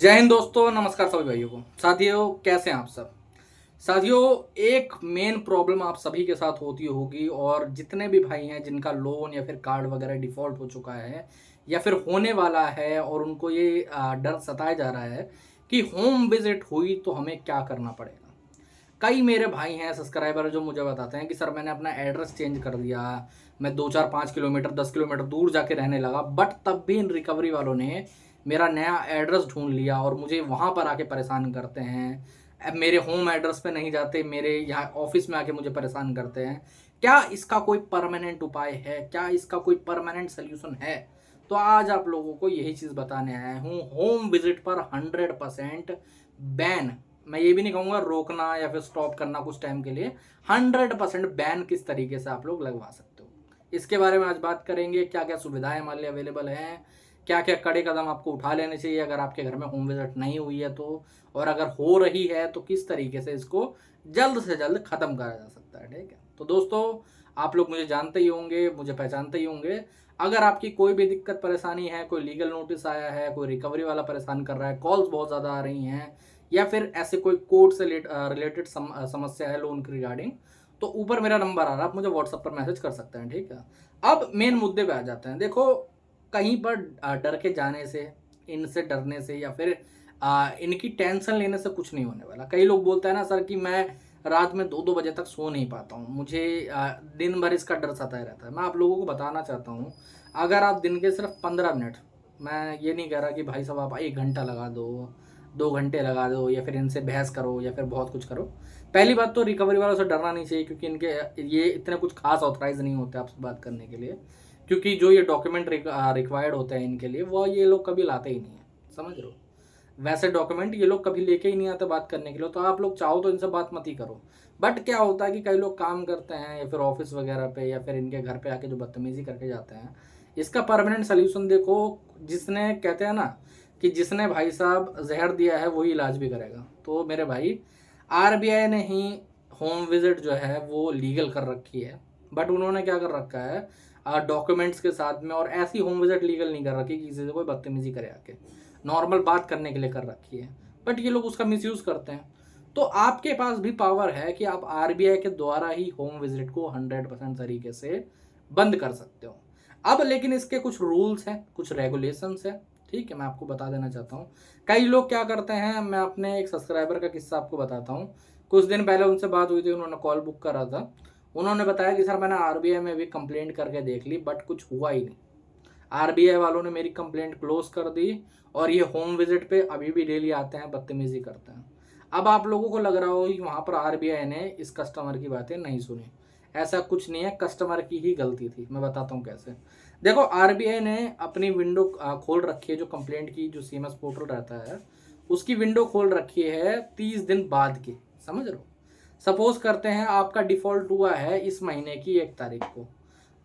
जय हिंद दोस्तों, नमस्कार सभी भाइयों को। साथियों, कैसे हैं आप सब। साथियों, एक मेन प्रॉब्लम आप सभी के साथ होती होगी और जितने भी भाई हैं जिनका लोन या फिर कार्ड वगैरह डिफ़ॉल्ट हो चुका है या फिर होने वाला है और उनको ये डर सताया जा रहा है कि होम विज़िट हुई तो हमें क्या करना पड़ेगा। कई मेरे भाई हैं सब्सक्राइबर जो मुझे बताते हैं कि सर मैंने अपना एड्रेस चेंज कर दिया, मैं 2-4-5 किलोमीटर 10 किलोमीटर दूर जाके रहने लगा, बट तब भी इन रिकवरी वालों ने मेरा नया एड्रेस ढूंढ लिया और मुझे वहाँ पर आके परेशान करते हैं। अब मेरे होम एड्रेस पे नहीं जाते, मेरे यहाँ ऑफिस में आके मुझे परेशान करते हैं। क्या इसका कोई परमानेंट उपाय है? क्या इसका कोई परमानेंट सोल्यूशन है? तो आज आप लोगों को यही चीज़ बताने आया हूँ। होम विजिट पर 100% बैन, मैं ये भी नहीं कहूँगा रोकना या फिर स्टॉप करना कुछ टाइम के लिए, 100% बैन किस तरीके से आप लोग लगवा सकते हो, इसके बारे में आज बात करेंगे। क्या क्या सुविधाएं हमारे लिए अवेलेबल हैं, क्या क्या कड़े कदम आपको उठा लेने चाहिए अगर आपके घर में होम विजिट नहीं हुई है तो, और अगर हो रही है तो किस तरीके से इसको जल्द से जल्द ख़त्म करा जा सकता है। ठीक है, तो दोस्तों आप लोग मुझे जानते ही होंगे, मुझे पहचानते ही होंगे। अगर आपकी कोई भी दिक्कत परेशानी है, कोई लीगल नोटिस आया है, कोई रिकवरी वाला परेशान कर रहा है, कॉल्स बहुत ज़्यादा आ रही हैं, या फिर ऐसे कोई कोर्ट से रिलेटेड समस्या है लोन की रिगार्डिंग, तो ऊपर मेरा नंबर आ रहा है, आप मुझे व्हाट्सएप पर मैसेज कर सकते हैं। ठीक है, अब मेन मुद्दे पे आ जाते हैं। देखो, कहीं पर डर के जाने से, इनसे डरने से या फिर इनकी टेंशन लेने से कुछ नहीं होने वाला। कई लोग बोलते हैं ना सर कि मैं रात में 2-2 बजे तक सो नहीं पाता हूँ, मुझे दिन भर इसका डर सताए रहता है। मैं आप लोगों को बताना चाहता हूँ, अगर आप दिन के सिर्फ 15 मिनट, मैं ये नहीं कह रहा कि भाई साहब आप 1 घंटा लगा दो, 2 घंटे लगा दो या फिर इनसे बहस करो या फिर बहुत कुछ करो। पहली बात तो रिकवरी वालों से डरना नहीं चाहिए, क्योंकि इनके ये इतने कुछ खास ऑथराइज नहीं होते आपसे बात करने के लिए, क्योंकि जो ये डॉक्यूमेंट रिक्वायर्ड होते हैं इनके लिए वो ये लोग कभी लाते ही नहीं है, समझ रहे हो। वैसे डॉक्यूमेंट ये लोग कभी लेके ही नहीं आते बात करने के लिए, तो आप लोग चाहो तो इनसे बात मत ही करो। बट क्या होता है कि कई लोग काम करते हैं या फिर ऑफिस वगैरह पे या फिर इनके घर पे आके जो बदतमीजी करके जाते हैं, इसका परमानेंट सोल्यूशन देखो, जिसने कहते हैं ना कि जिसने भाई साहब जहर दिया है वही इलाज भी करेगा। तो मेरे भाई, आरबीआई ने ही होम विजिट जो है वो लीगल कर रखी है, बट उन्होंने क्या कर रखा है डॉक्यूमेंट्स के साथ में, और ऐसी होम विजिट लीगल नहीं कर रखी कि किसी से कोई बदतमीजी करे आके, नॉर्मल बात करने के लिए कर रखी है। बट ये लोग उसका मिसयूज़ करते हैं। तो आपके पास भी पावर है कि आप आरबीआई के द्वारा ही होम विजिट को 100% तरीके से बंद कर सकते हो। अब लेकिन इसके कुछ रूल्स हैं, कुछ रेगुलेशंस हैं। ठीक है, मैं आपको बता देना चाहता हूँ। कई लोग क्या करते हैं, मैं अपने एक सब्सक्राइबर का किस्सा आपको बताता हूँ। कुछ दिन पहले उनसे बात हुई थी, उन्होंने कॉल बुक करा था। उन्होंने बताया कि सर मैंने आरबीआई में भी कंप्लेंट करके देख ली, बट कुछ हुआ ही नहीं। आरबीआई वालों ने मेरी कंप्लेंट क्लोज कर दी और ये होम विजिट पे अभी भी डेली आते हैं, बदतमीजी करते हैं। अब आप लोगों को लग रहा हो कि वहाँ पर आरबीआई ने इस कस्टमर की बातें नहीं सुनी। ऐसा कुछ नहीं है, कस्टमर की ही गलती थी। मैं बताता हूँ कैसे। देखो, आरबीआई ने अपनी विंडो खोल रखी है, जो कंप्लेंट की जो सीएमएस पोर्टल रहता है उसकी विंडो खोल रखी है 30 दिन बाद की, समझ रहे हो। सपोज करते हैं आपका डिफॉल्ट हुआ है इस महीने की 1 तारीख को,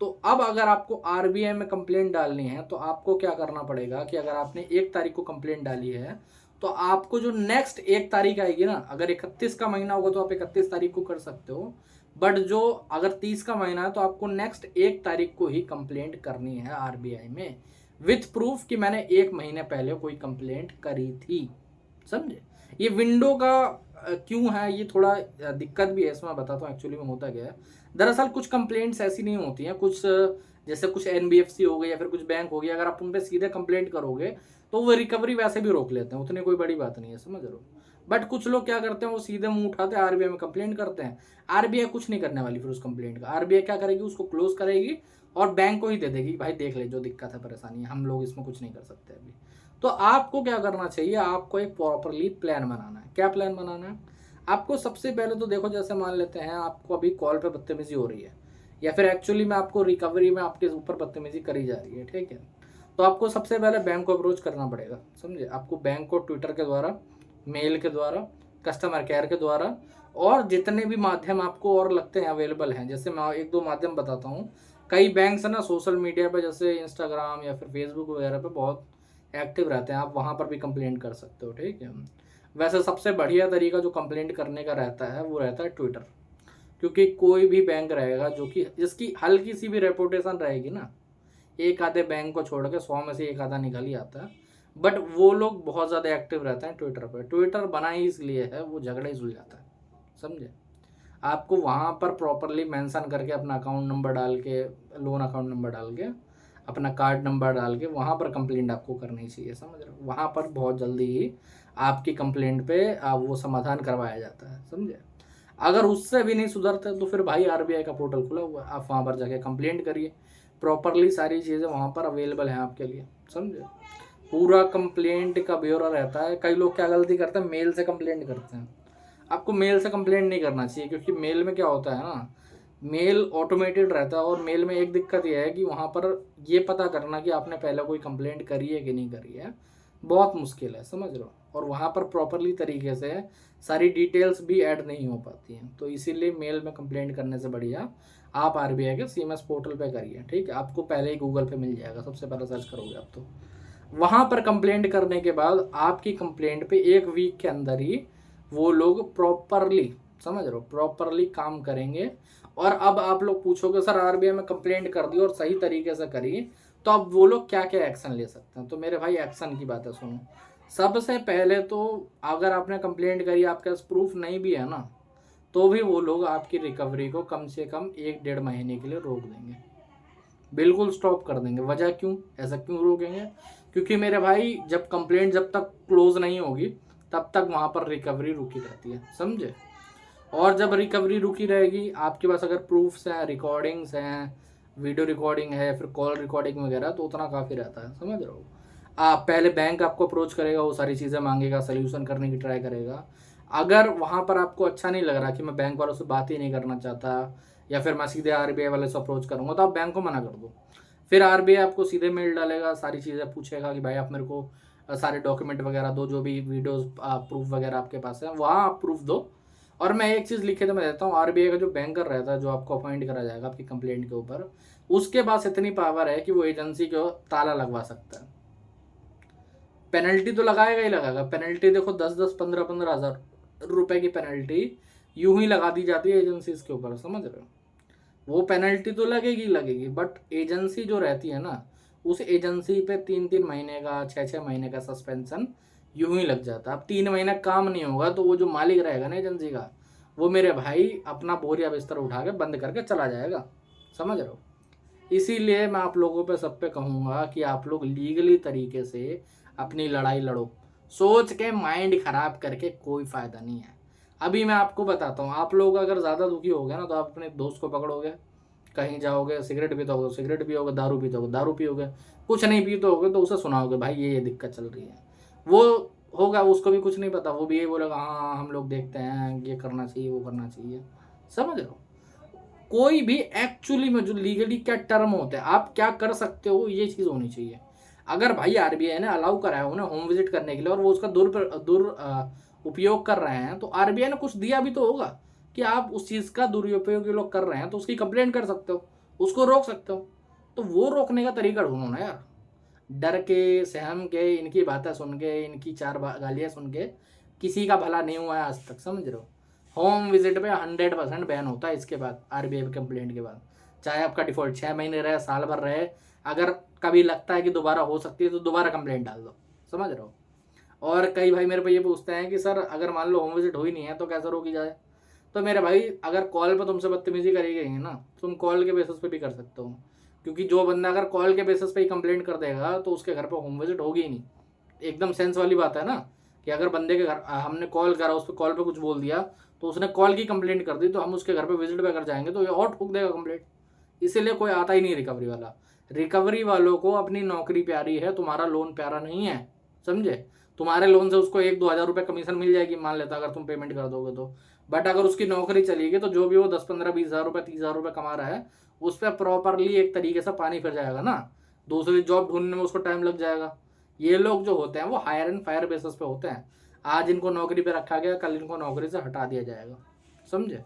तो अब अगर आपको आरबीआई में कंप्लेंट डालनी है तो आपको क्या करना पड़ेगा कि अगर आपने 1 तारीख को कंप्लेंट डाली है तो आपको जो नेक्स्ट 1 तारीख आएगी ना, अगर 31 का महीना होगा तो आप 31 तारीख को कर सकते हो, बट जो अगर 30 का महीना है तो आपको नेक्स्ट 1 तारीख को ही कंप्लेंट करनी है आरबीआई में, विथ प्रूफ कि मैंने 1 महीने पहले कोई कंप्लेंट करी थी। समझे। ये विंडो का क्यों है, ये थोड़ा दिक्कत भी है इसमें, बताता हूँ एक्चुअली में होता क्या है। दरअसल कुछ कंप्लेंट्स ऐसी नहीं होती हैं, कुछ जैसे कुछ एनबीएफसी हो गई या फिर कुछ बैंक हो गया, अगर आप उन पर सीधे कंप्लेंट करोगे तो वो रिकवरी वैसे भी रोक लेते हैं, उतनी कोई बड़ी बात नहीं है, समझ रहे हो। बट कुछ लोग क्या करते हैं, वो सीधे मुंह उठाते हैं आरबीआई में कंप्लेंट करते हैं। आरबीआई कुछ नहीं करने वाली फिर उस कंप्लेंट का। आरबीआई क्या करेगी, उसको क्लोज करेगी और बैंक को ही दे देगी, भाई देख ले जो दिक्कत है परेशानी है, हम लोग इसमें कुछ नहीं कर सकते अभी। तो आपको क्या करना चाहिए, आपको एक प्रॉपरली प्लान बनाना है। क्या प्लान बनाना है आपको? सबसे पहले तो देखो, जैसे मान लेते हैं आपको अभी कॉल पे बदतमीजी हो रही है या फिर एक्चुअली में आपको रिकवरी में आपके ऊपर बदतमीजी करी जा रही है, ठीक है, तो आपको सबसे पहले बैंक को अप्रोच करना पड़ेगा, समझे। आपको बैंक को ट्विटर के द्वारा, मेल के द्वारा, कस्टमर केयर के द्वारा, और जितने भी माध्यम आपको और लगते हैं अवेलेबल हैं, जैसे मैं 1-2 माध्यम बताता हूँ। कई बैंक्स है ना सोशल मीडिया पे, जैसे इंस्टाग्राम या फिर फेसबुक वगैरह पे बहुत एक्टिव रहते हैं, आप वहाँ पर भी कंप्लेंट कर सकते हो, ठीक है। वैसे सबसे बढ़िया तरीका जो कंप्लेंट करने का रहता है वो रहता है ट्विटर, क्योंकि कोई भी बैंक रहेगा जो कि जिसकी हल्की सी भी रेपुटेशन रहेगी ना, एक आधे बैंक को छोड़ के 100 में से एक आधा निकल ही आता है। बट वो लोग बहुत ज़्यादा एक्टिव रहते हैं ट्विटर पर। ट्विटर बना ही इसलिए है, वो झगड़ा ही सुलझाता है, समझे। आपको वहाँ पर प्रॉपरली मेंशन करके अपना अकाउंट नंबर डाल के, लोन अकाउंट नंबर डाल के, अपना कार्ड नंबर डाल के वहाँ पर कंप्लेंट आपको करनी चाहिए, समझ रहे हो। वहाँ पर बहुत जल्दी ही आपकी कंप्लेंट पे वो समाधान करवाया जाता है, समझे। अगर उससे भी नहीं सुधरते तो फिर भाई आरबीआई का पोर्टल खुला हुआ है, आप वहाँ पर जाके कंप्लेंट करिए। प्रॉपरली सारी चीज़ें वहाँ पर अवेलेबल हैं आपके लिए, समझे। पूरा कंप्लेंट का ब्यौरा रहता है। कई लोग क्या गलती करते हैं, मेल से कंप्लेंट करते हैं। आपको मेल से कंप्लेंट नहीं करना चाहिए, क्योंकि मेल में क्या होता है ना, मेल ऑटोमेटेड रहता है। और मेल में एक दिक्कत यह है कि वहाँ पर ये पता करना कि आपने पहले कोई कंप्लेंट करी है कि नहीं करी है, बहुत मुश्किल है, समझ रहे हो। और वहाँ पर प्रॉपरली तरीके से सारी डिटेल्स भी ऐड नहीं हो पाती हैं। तो इसीलिए मेल में कंप्लेंट करने से बढ़िया आप आरबीआई के सीएमएस पोर्टल पे करिए, ठीक है। आपको पहले ही गूगल पे मिल जाएगा, सबसे पहले सर्च करोगे आप तो। वहाँ पर कंप्लेंट करने के बाद आपकी कंप्लेंट पे 1 वीक के अंदर ही वो लोग प्रॉपरली, समझ रहे हो, प्रॉपरली काम करेंगे। और अब आप लोग पूछोगे सर आरबीआई में कंप्लेंट कर दी और सही तरीके से करी, तो अब वो लोग क्या क्या एक्शन ले सकते हैं। तो मेरे भाई एक्शन की बात है, सुनो। सबसे पहले तो अगर आपने कंप्लेंट करी, आपके पास प्रूफ नहीं भी है ना, तो भी वो लोग आपकी रिकवरी को कम से कम 1-1.5 महीने के लिए रोक देंगे, बिल्कुल स्टॉप कर देंगे। वजह क्यों, ऐसा क्यों रोकेंगे? क्योंकि मेरे भाई जब कंप्लेंट जब तक क्लोज नहीं होगी तब तक वहाँ पर रिकवरी रुकी रहती है, समझे। और जब रिकवरी रुकी रहेगी, आपके पास अगर प्रूफ्स हैं, रिकॉर्डिंग्स हैं, वीडियो रिकॉर्डिंग है, फिर कॉल रिकॉर्डिंग वगैरह, तो उतना काफ़ी रहता है, समझ रहे हो। आप पहले बैंक आपको अप्रोच करेगा, वो सारी चीज़ें मांगेगा, सोल्यूशन करने की ट्राई करेगा। अगर वहाँ पर आपको अच्छा नहीं लग रहा कि मैं बैंक वालों से बात ही नहीं करना चाहता, या फिर मैं सीधे आरबीआई वाले से अप्रोच करूँगा, तो आप बैंक को मना कर दो। फिर आरबीआई आपको सीधे मेल डालेगा, सारी चीज़ें पूछेगा कि भाई आप मेरे को सारे डॉक्यूमेंट वगैरह दो, जो भी वीडियोस प्रूफ वगैरह आपके पास है वहाँ आप प्रूफ दो। और मैं एक चीज़ लिखे तो मैं देता हूँ, आरबीआई का जो बैंकर रहता है, जो आपको अपॉइंट करा जाएगा आपकी कंप्लेंट के ऊपर, उसके पास इतनी पावर है कि वो एजेंसी को ताला लगवा सकता है। पेनल्टी तो लगाएगा ही लगाएगा। पेनल्टी देखो 10-10, 15-15 हज़ार रुपए की पेनल्टी यूं ही लगा दी जाती है एजेंसीज के ऊपर, समझ रहे हो। वो पेनल्टी तो लगेगी लगेगी, बट एजेंसी जो रहती है ना, उस एजेंसी पे 3-3 महीने का, 6-6 महीने का सस्पेंशन यूं ही लग जाता है। अब 3 महीने काम नहीं होगा तो वो जो मालिक रहेगा ना एजेंसी का, वो मेरे भाई अपना बोरिया बिस्तर उठा के बंद करके चला जाएगा, समझ रहे हो। इसीलिए मैं आप लोगों पे सब पे कहूँगा कि आप लोग लीगली तरीके से अपनी लड़ाई लड़ो। सोच के माइंड खराब करके कोई फ़ायदा नहीं है। अभी मैं आपको बताता हूँ, आप लोग अगर ज़्यादा दुखी हो गए ना, तो आप अपने दोस्त को पकड़ोगे, कहीं जाओगे, सिगरेट पीते होगे तो सिगरेट पियोगे, दारू पीते होगे दारू पियोगे, कुछ नहीं पीते होगे तो उसे सुनाओगे भाई ये दिक्कत चल रही है। वो होगा, उसको भी कुछ नहीं पता, वो भी यही बोलेगा हाँ हाँ हम लोग देखते हैं, ये करना चाहिए वो करना चाहिए, समझ रहे हो। कोई भी एक्चुअली में जो लीगली क्या टर्म होते हैं, आप क्या कर सकते हो, ये चीज़ होनी चाहिए। अगर भाई आरबीआई ने अलाउ करा है उन्हें होम विजिट करने के लिए, और वो उसका उपयोग कर रहे हैं, तो आरबीआई ने कुछ दिया भी तो होगा कि आप उस चीज़ का दुरुपयोग ये लोग कर रहे हैं, तो उसकी कंप्लेंट कर सकते हो, उसको रोक सकते हो। तो वो रोकने का तरीका ढूंढो ना यार। डर के, सहम के, इनकी बातें सुन के, इनकी 4 गालियाँ सुन के किसी का भला नहीं हुआ है आज तक, समझ रहे हो। होम विजिट पे 100% बैन होता है इसके बाद, आरबीआई कंप्लेंट के बाद। चाहे आपका डिफॉल्ट 6 महीने रहे, साल भर रहे, अगर कभी लगता है कि दोबारा हो सकती है तो दोबारा कंप्लेंट डाल दो, समझ रहे हो। और कई भाई मेरे पे ये पूछते हैं कि सर अगर मान लो होम विजिट हो ही नहीं है तो कैसे रोकी जाए। तो मेरे भाई अगर कॉल पे तुमसे बदतमीजी करी गई है ना, तुम कॉल के बेसिस पे भी कर सकते हो। क्योंकि जो बंदा अगर कॉल के बेसिस पे ही कंप्लेंट कर देगा तो उसके घर पे होम विजिट होगी ही नहीं। एकदम सेंस वाली बात है ना, कि अगर बंदे के घर हमने कॉल करा, उस पर कॉल पे कुछ बोल दिया, तो उसने कॉल की कंप्लेंट कर दी, तो हम उसके घर पे विजिट पे अगर जाएंगे तो ये और ठोक देगा कंप्लेंट। इसीलिए कोई आता ही नहीं रिकवरी वाला। रिकवरी वालों को अपनी नौकरी प्यारी है, तुम्हारा लोन प्यारा नहीं है, समझे। तुम्हारे लोन से उसको 1-2 हज़ार रुपये कमीशन मिल जाएगी मान लेता, अगर तुम पेमेंट कर दोगे तो। बट अगर उसकी नौकरी चलेगी तो जो भी वो 10-15-20 हज़ार रुपये, 30 हज़ार रुपये कमा रहा है, उस पर प्रॉपरली एक तरीके से पानी फिर जाएगा ना। दूसरी जॉब ढूंढने में उसको टाइम लग जाएगा। ये लोग जो होते हैं वो हायर एंड फायर बेसिस पे होते हैं। आज इनको नौकरी पे रखा गया, कल इनको नौकरी से हटा दिया जाएगा, समझे।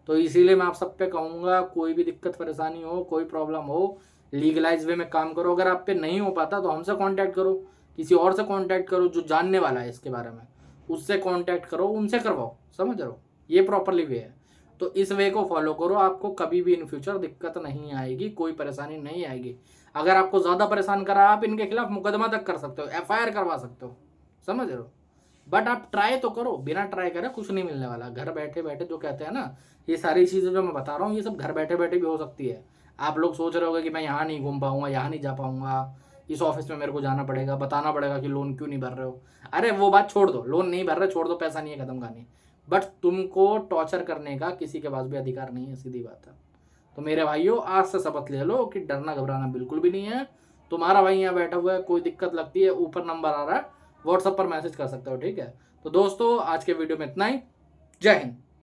तो इसीलिए मैं आप सब पे कहूँगा, कोई भी दिक्कत परेशानी हो, कोई प्रॉब्लम हो, लीगलाइज वे में काम करो। अगर आप पे नहीं हो पाता तो हमसे कांटेक्ट करो, किसी और से कांटेक्ट करो जो जानने वाला है इसके बारे में, उससे कांटेक्ट करो, उनसे करवाओ, समझ रहे हो। ये प्रॉपरली वे है। तो इस वे को फॉलो करो, आपको कभी भी इन फ्यूचर दिक्कत नहीं आएगी, कोई परेशानी नहीं आएगी। अगर आपको ज़्यादा परेशान करा, आप इनके खिलाफ मुकदमा तक कर सकते हो, FIR करवा सकते हो, समझ रहे हो। बट आप ट्राई तो करो, बिना ट्राई करे कुछ नहीं मिलने वाला। घर बैठे बैठे जो कहते हैं ना, ये सारी चीज़ें जो मैं बता रहा हूँ ये सब घर बैठे बैठे भी हो सकती है। आप लोग सोच रहे होगे कि मैं यहाँ नहीं घूम पाऊंगा, यहाँ नहीं जा पाऊंगा, इस ऑफिस में मेरे को जाना पड़ेगा, बताना पड़ेगा कि लोन क्यों नहीं भर रहे हो। अरे वो बात छोड़ दो, लोन नहीं भर रहे छोड़ दो, पैसा नहीं है, खत्म कहानी। बट तुमको टॉर्चर करने का किसी के पास भी अधिकार नहीं है, सीधी बात है। तो मेरे भाइयों, आज से शपथ ले लो कि डरना घबराना बिल्कुल भी नहीं है। तुम्हारा भाई यहाँ बैठा हुआ है, कोई दिक्कत लगती है ऊपर नंबर आ रहा है, व्हाट्सएप पर मैसेज कर सकते हो, ठीक है। तो दोस्तों आज के वीडियो में इतना ही। जय हिंद।